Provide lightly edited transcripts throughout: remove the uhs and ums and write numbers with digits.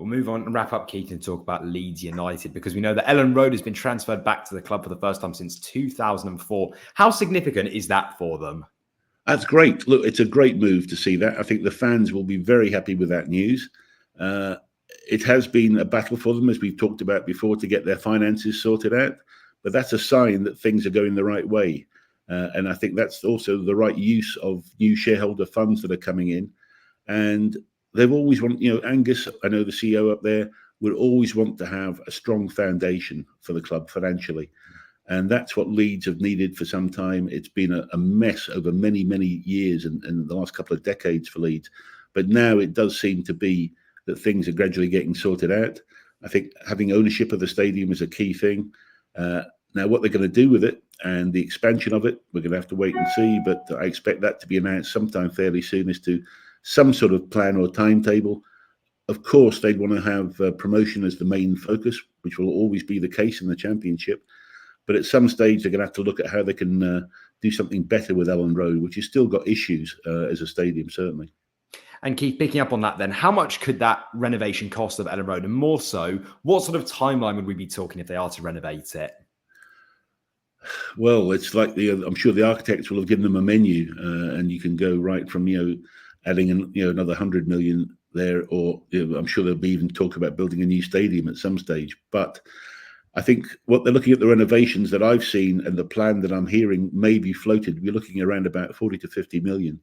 We'll move on and wrap up, Keith, and talk about Leeds United, because we know that Ellen Road has been transferred back to the club for the first time since 2004. How significant is that for them? That's great. Look, it's a great move to see that. I think the fans will be very happy with that news. It has been a battle for them, as we've talked about before, to get their finances sorted out. But that's a sign that things are going the right way. And I think that's also the right use of new shareholder funds that are coming in. And they've always wanted, Angus, I know the CEO up there, would always want to have a strong foundation for the club financially. And that's what Leeds have needed for some time. It's been a mess over many, many years and the last couple of decades for Leeds. But now it does seem to be that things are gradually getting sorted out. I think having ownership of the stadium is a key thing. Now, what they're going to do with it and the expansion of it, we're going to have to wait and see. But I expect that to be announced sometime fairly soon as to some sort of plan or timetable. Of course, they'd want to have promotion as the main focus, which will always be the case in the Championship. But at some stage, they're going to have to look at how they can do something better with Ellen Road, which has still got issues as a stadium, certainly. And Keith, picking up on that then, how much could that renovation cost of Ellen Road? And more so, what sort of timeline would we be talking if they are to renovate it? Well, it's like I'm sure the architects will have given them a menu, and you can go right from adding another 100 million there, or I'm sure there'll be even talk about building a new stadium at some stage. But I think what they're looking at, the renovations that I've seen and the plan that I'm hearing may be floated, we're looking around about 40 to 50 million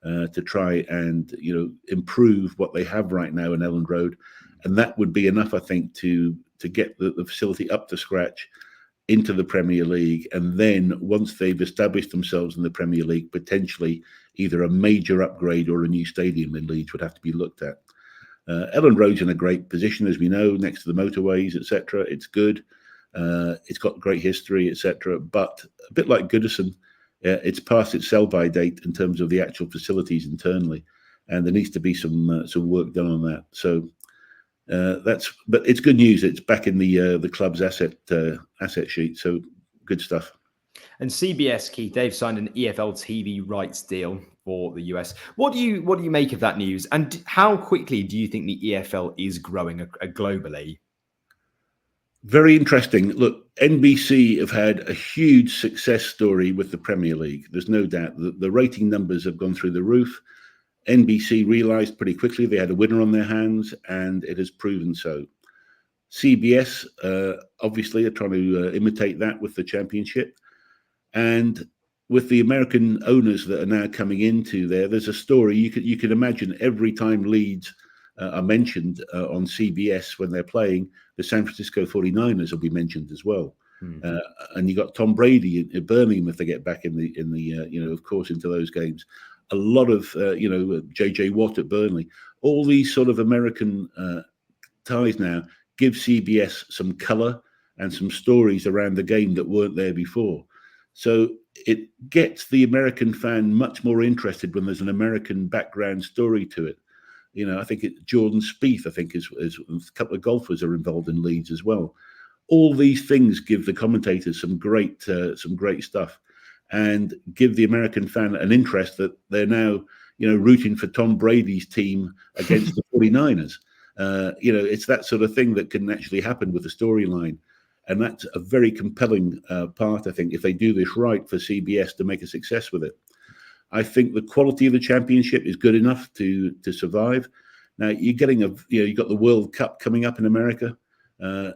to try and improve what they have right now in Ellen Road, and that would be enough, I think, to get the facility up to scratch into the Premier League. And then once they've established themselves in the Premier League, potentially either a major upgrade or a new stadium in Leeds would have to be looked at. Ellen Road's in a great position, as we know, next to the motorways, etc. It's good. It's got great history, etc. But a bit like Goodison, it's past its sell-by date in terms of the actual facilities internally, and there needs to be some work done on that. So but it's good news. It's back in the club's asset sheet. So good stuff. And CBS, Keith, they've signed an EFL TV rights deal for the US. What do you make of that news? And how quickly do you think the EFL is growing globally? Very interesting. Look, NBC have had a huge success story with the Premier League. There's no doubt that the rating numbers have gone through the roof. NBC realised pretty quickly they had a winner on their hands, and it has proven so. CBS obviously are trying to imitate that with the Championship. And with the American owners that are now coming into there's a story. You can imagine every time Leeds are mentioned on CBS when they're playing, the San Francisco 49ers will be mentioned as well. And you got Tom Brady in Birmingham if they get back in the of course, into those games. A lot of JJ Watt at Burnley. All these sort of American ties now give CBS some colour and some stories around the game that weren't there before. So it gets the American fan much more interested when there's an American background story to it. I think Jordan Spieth, I think, is a couple of golfers are involved in Leeds as well. All these things give the commentators some great stuff, and give the American fan an interest that they're now, rooting for Tom Brady's team against the 49ers. It's that sort of thing that can actually happen with the storyline. And that's a very compelling part, I think, if they do this right for CBS to make a success with it. I think the quality of the Championship is good enough to survive. Now you're getting you've got the World Cup coming up in America.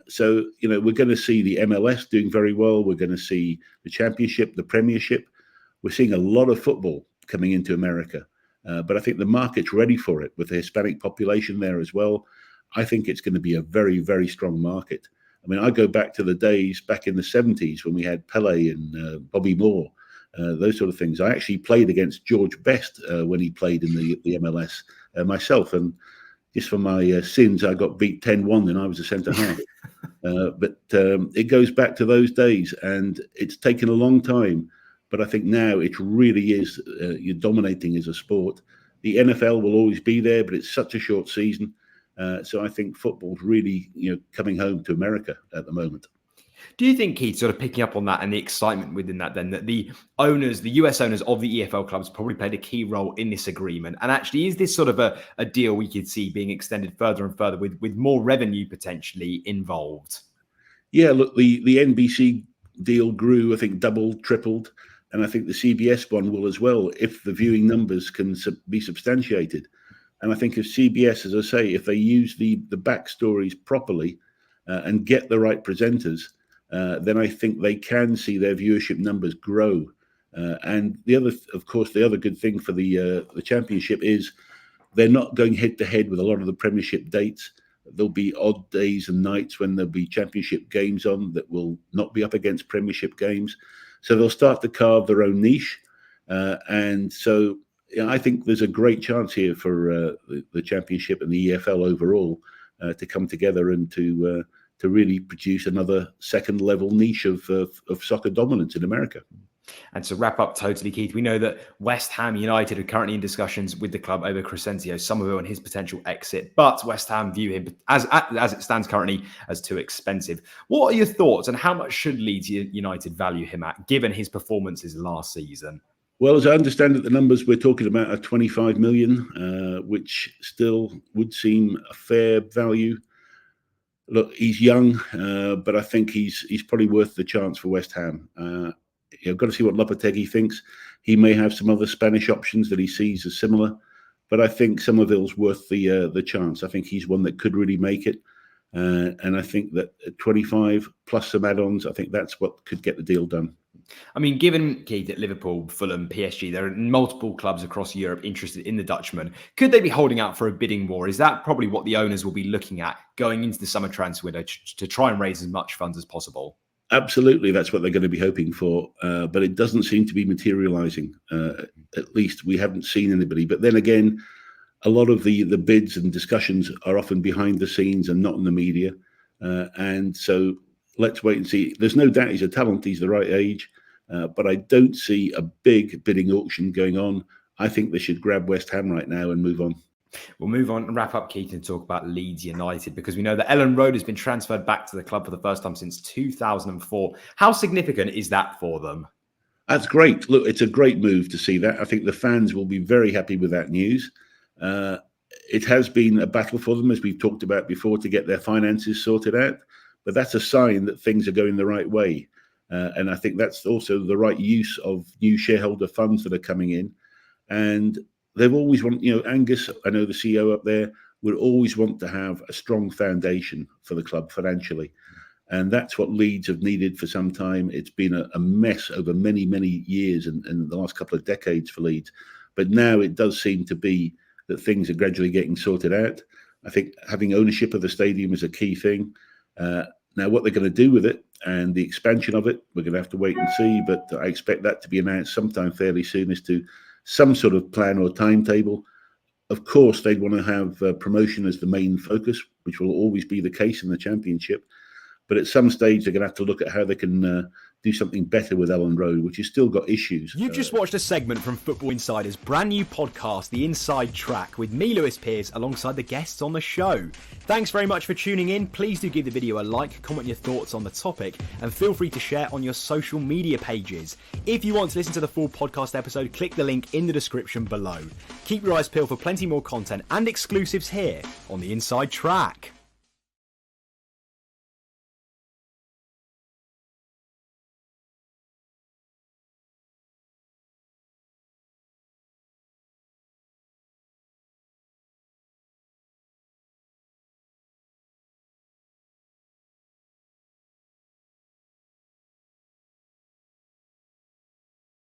So we're going to see the MLS doing very well. We're going to see the Championship, the Premiership. We're seeing a lot of football coming into America. But I think the market's ready for it with the Hispanic population there as well. I think it's going to be a very, very strong market. I mean, I go back to the days back in the 70s when we had Pele and Bobby Moore, those sort of things. I actually played against George Best when he played in the MLS myself. And just for my sins, I got beat 10-1 and I was a centre-half. But it goes back to those days, and it's taken a long time. But I think now it really is you're dominating as a sport. The NFL will always be there, but it's such a short season. So I think football's really, coming home to America at the moment. Do you think, Keith, sort of picking up on that and the excitement within that, then that the US owners of the EFL clubs probably played a key role in this agreement? And actually, is this sort of a deal we could see being extended further and further with more revenue potentially involved? Yeah, look, the NBC deal grew, I think, doubled, tripled, and I think the CBS one will as well if the viewing numbers can be substantiated. And I think if CBS, as I say, if they use the backstories properly and get the right presenters, then I think they can see their viewership numbers grow. And the other good thing for the Championship is they're not going head to head with a lot of the Premiership dates. There'll be odd days and nights when there'll be Championship games on that will not be up against Premiership games. So they'll start to carve their own niche. And so I think there's a great chance here for the Championship and the EFL overall to come together and to really produce another second level niche of soccer dominance in America. And to wrap up totally, Keith, we know that West Ham United are currently in discussions with the club over Crescencio Somerville and his potential exit, but West Ham view him as it stands currently as too expensive. What are your thoughts, and how much should Leeds United value him at, given his performances last season? Well, as I understand it, the numbers we're talking about are 25 million, which still would seem a fair value. Look, he's young, but I think he's probably worth the chance for West Ham. You've got to see what Lopetegui thinks. He may have some other Spanish options that he sees as similar, but I think Somerville's worth the chance. I think he's one that could really make it, and I think that at 25 plus some add-ons, I think that's what could get the deal done. I mean, given, Keith, at Liverpool, Fulham, PSG, there are multiple clubs across Europe interested in the Dutchman. Could they be holding out for a bidding war? Is that probably what the owners will be looking at going into the summer transfer window to try and raise as much funds as possible? Absolutely, that's what they're going to be hoping for, but it doesn't seem to be materialising. At least we haven't seen anybody. But then again, a lot of the bids and discussions are often behind the scenes and not in the media. And so let's wait and see. There's no doubt he's a talent. He's the right age. But I don't see a big bidding auction going on. I think they should grab West Ham right now and move on. We'll move on and wrap up, Keith, and talk about Leeds United, because we know that Ellen Road has been transferred back to the club for the first time since 2004. How significant is that for them? That's great. Look, it's a great move to see that. I think the fans will be very happy with that news. It has been a battle for them, as we've talked about before, to get their finances sorted out. But that's a sign that things are going the right way. And I think that's also the right use of new shareholder funds that are coming in. And they've always wanted, Angus, I know the CEO up there, would always want to have a strong foundation for the club financially. And that's what Leeds have needed for some time. It's been a mess over many, many years and the last couple of decades for Leeds. But now it does seem to be that things are gradually getting sorted out. I think having ownership of the stadium is a key thing. Now, what they're going to do with it and the expansion of it, we're going to have to wait and see. But I expect that to be announced sometime fairly soon as to some sort of plan or timetable. Of course, they'd want to have promotion as the main focus, which will always be the case in the Championship. But at some stage, they're going to have to look at how they can do something better with Ellen Road, which has still got issues. You've just watched a segment from Football Insider's brand new podcast, The Inside Track, with me, Lewis Pearce, alongside the guests on the show. Thanks very much for tuning in. Please do give the video a like, comment your thoughts on the topic, and feel free to share on your social media pages. If you want to listen to the full podcast episode, click the link in the description below. Keep your eyes peeled for plenty more content and exclusives here on The Inside Track.